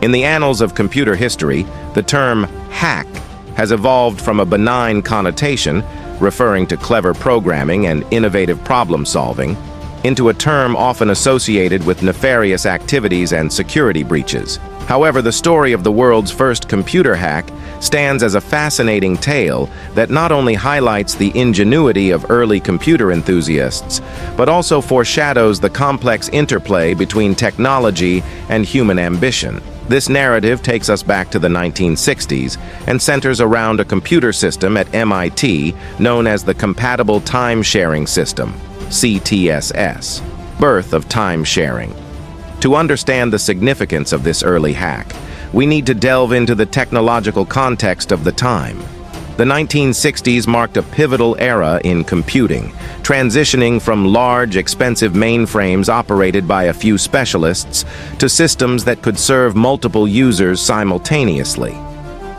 In the annals of computer history, the term hack has evolved from a benign connotation, referring to clever programming and innovative problem-solving, into a term often associated with nefarious activities and security breaches. However, the story of the world's first computer hack stands as a fascinating tale that not only highlights the ingenuity of early computer enthusiasts, but also foreshadows the complex interplay between technology and human ambition. This narrative takes us back to the 1960s and centers around a computer system at MIT known as the Compatible Time-Sharing System, CTSS, birth of time-sharing. To understand the significance of this early hack, we need to delve into the technological context of the time. The 1960s marked a pivotal era in computing, transitioning from large, expensive mainframes operated by a few specialists to systems that could serve multiple users simultaneously.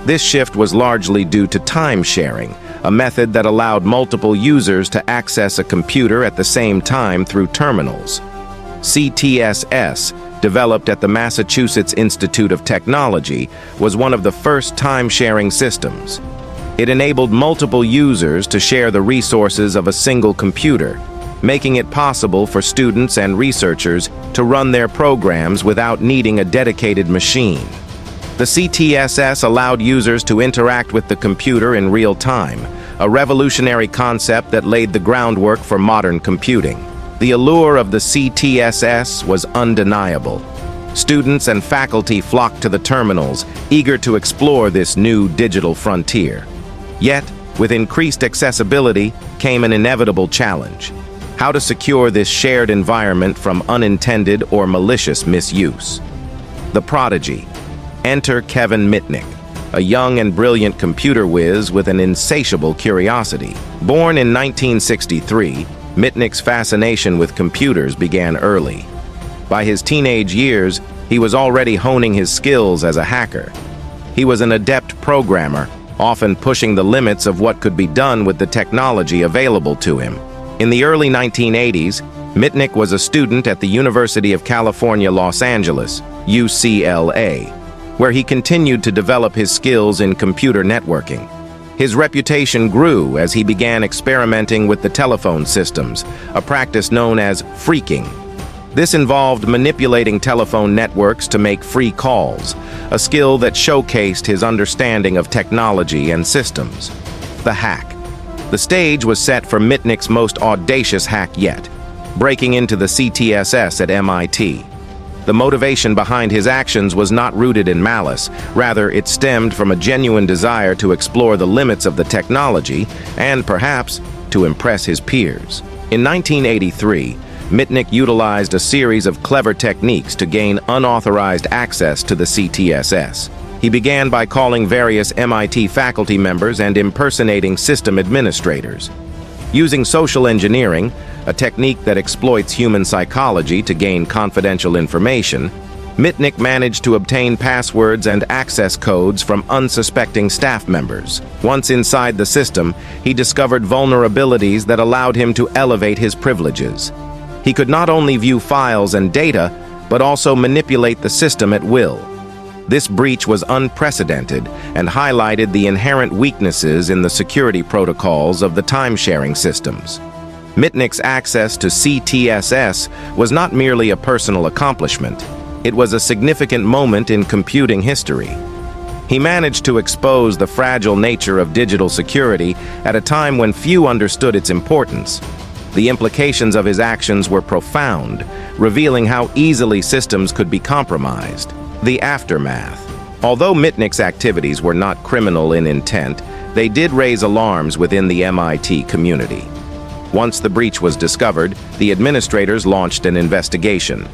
This shift was largely due to time sharing, a method that allowed multiple users to access a computer at the same time through terminals. CTSS, developed at the Massachusetts Institute of Technology, was one of the first time-sharing systems. It enabled multiple users to share the resources of a single computer, making it possible for students and researchers to run their programs without needing a dedicated machine. The CTSS allowed users to interact with the computer in real time, a revolutionary concept that laid the groundwork for modern computing. The allure of the CTSS was undeniable. Students and faculty flocked to the terminals, eager to explore this new digital frontier. Yet, with increased accessibility came an inevitable challenge: how to secure this shared environment from unintended or malicious misuse. The Prodigy. Enter Kevin Mitnick, a young and brilliant computer whiz with an insatiable curiosity. Born in 1963, Mitnick's fascination with computers began early. By his teenage years, he was already honing his skills as a hacker. He was an adept programmer, often pushing the limits of what could be done with the technology available to him. In the early 1980s, Mitnick was a student at the University of California, Los Angeles, UCLA, where he continued to develop his skills in computer networking. His reputation grew as he began experimenting with the telephone systems, a practice known as phreaking. This involved manipulating telephone networks to make free calls, a skill that showcased his understanding of technology and systems. The hack. The stage was set for Mitnick's most audacious hack yet, breaking into the CTSS at MIT. The motivation behind his actions was not rooted in malice. Rather, it stemmed from a genuine desire to explore the limits of the technology and, perhaps, to impress his peers. In 1983, Mitnick utilized a series of clever techniques to gain unauthorized access to the CTSS. He began by calling various MIT faculty members and impersonating system administrators. Using social engineering, a technique that exploits human psychology to gain confidential information, Mitnick managed to obtain passwords and access codes from unsuspecting staff members. Once inside the system, he discovered vulnerabilities that allowed him to elevate his privileges. He could not only view files and data, but also manipulate the system at will. This breach was unprecedented and highlighted the inherent weaknesses in the security protocols of the time-sharing systems. Mitnick's access to CTSS was not merely a personal accomplishment. It was a significant moment in computing history. He managed to expose the fragile nature of digital security at a time when few understood its importance. The implications of his actions were profound, revealing how easily systems could be compromised. The aftermath. Although Mitnick's activities were not criminal in intent, they did raise alarms within the MIT community. Once the breach was discovered, the administrators launched an investigation.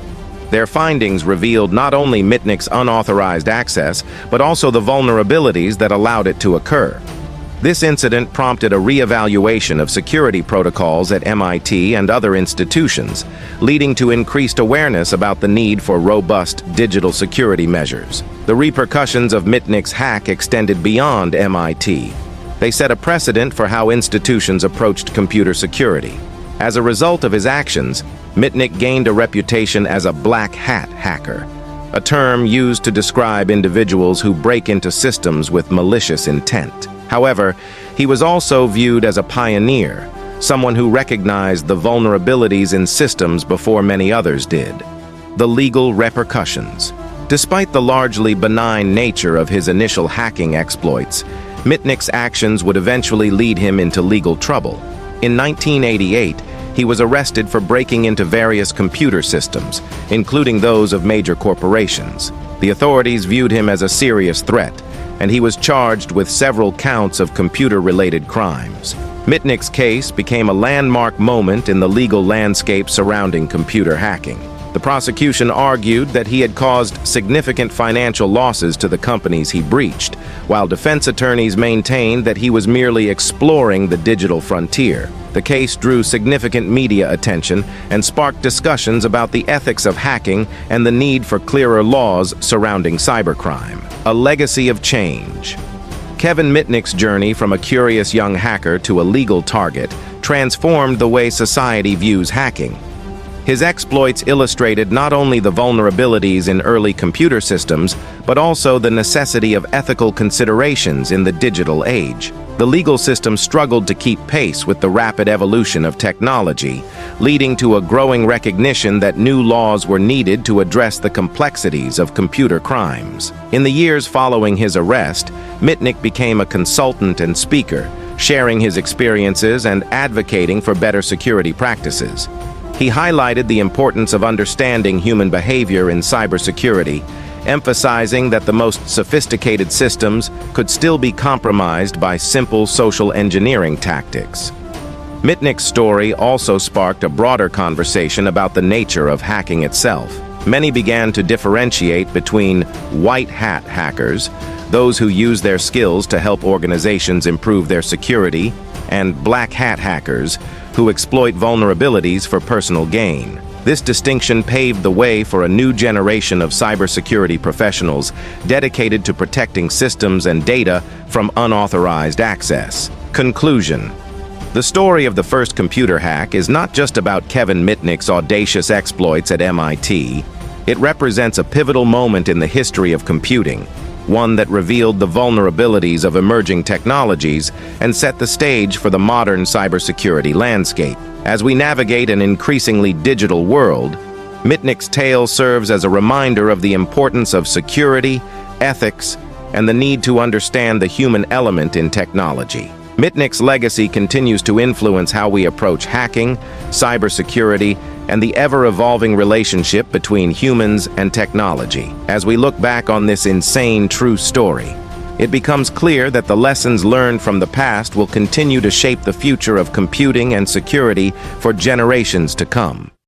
Their findings revealed not only Mitnick's unauthorized access, but also the vulnerabilities that allowed it to occur. This incident prompted a re-evaluation of security protocols at MIT and other institutions, leading to increased awareness about the need for robust digital security measures. The repercussions of Mitnick's hack extended beyond MIT. They set a precedent for how institutions approached computer security. As a result of his actions, Mitnick gained a reputation as a black hat hacker. a term used to describe individuals who break into systems with malicious intent. However, he was also viewed as a pioneer, someone who recognized the vulnerabilities in systems before many others did. The legal repercussions. Despite the largely benign nature of his initial hacking exploits, Mitnick's actions would eventually lead him into legal trouble. In 1988, he was arrested for breaking into various computer systems, including those of major corporations. The authorities viewed him as a serious threat, and he was charged with several counts of computer-related crimes. Mitnick's case became a landmark moment in the legal landscape surrounding computer hacking. The prosecution argued that he had caused significant financial losses to the companies he breached, while defense attorneys maintained that he was merely exploring the digital frontier. The case drew significant media attention and sparked discussions about the ethics of hacking and the need for clearer laws surrounding cybercrime. A legacy of change. Kevin Mitnick's journey from a curious young hacker to a legal target transformed the way society views hacking. His exploits illustrated not only the vulnerabilities in early computer systems, but also the necessity of ethical considerations in the digital age. The legal system struggled to keep pace with the rapid evolution of technology, leading to a growing recognition that new laws were needed to address the complexities of computer crimes. In the years following his arrest, Mitnick became a consultant and speaker, sharing his experiences and advocating for better security practices. He highlighted the importance of understanding human behavior in cybersecurity, emphasizing that the most sophisticated systems could still be compromised by simple social engineering tactics. Mitnick's story also sparked a broader conversation about the nature of hacking itself. Many began to differentiate between white hat hackers, those who use their skills to help organizations improve their security, and black hat hackers, who exploit vulnerabilities for personal gain. This distinction paved the way for a new generation of cybersecurity professionals dedicated to protecting systems and data from unauthorized access. Conclusion. The story of the first computer hack is not just about Kevin Mitnick's audacious exploits at MIT. It represents a pivotal moment in the history of computing, one that revealed the vulnerabilities of emerging technologies and set the stage for the modern cybersecurity landscape. As we navigate an increasingly digital world, Mitnick's tale serves as a reminder of the importance of security, ethics, and the need to understand the human element in technology. Mitnick's legacy continues to influence how we approach hacking, cybersecurity, and the ever-evolving relationship between humans and technology. As we look back on this insane true story, it becomes clear that the lessons learned from the past will continue to shape the future of computing and security for generations to come.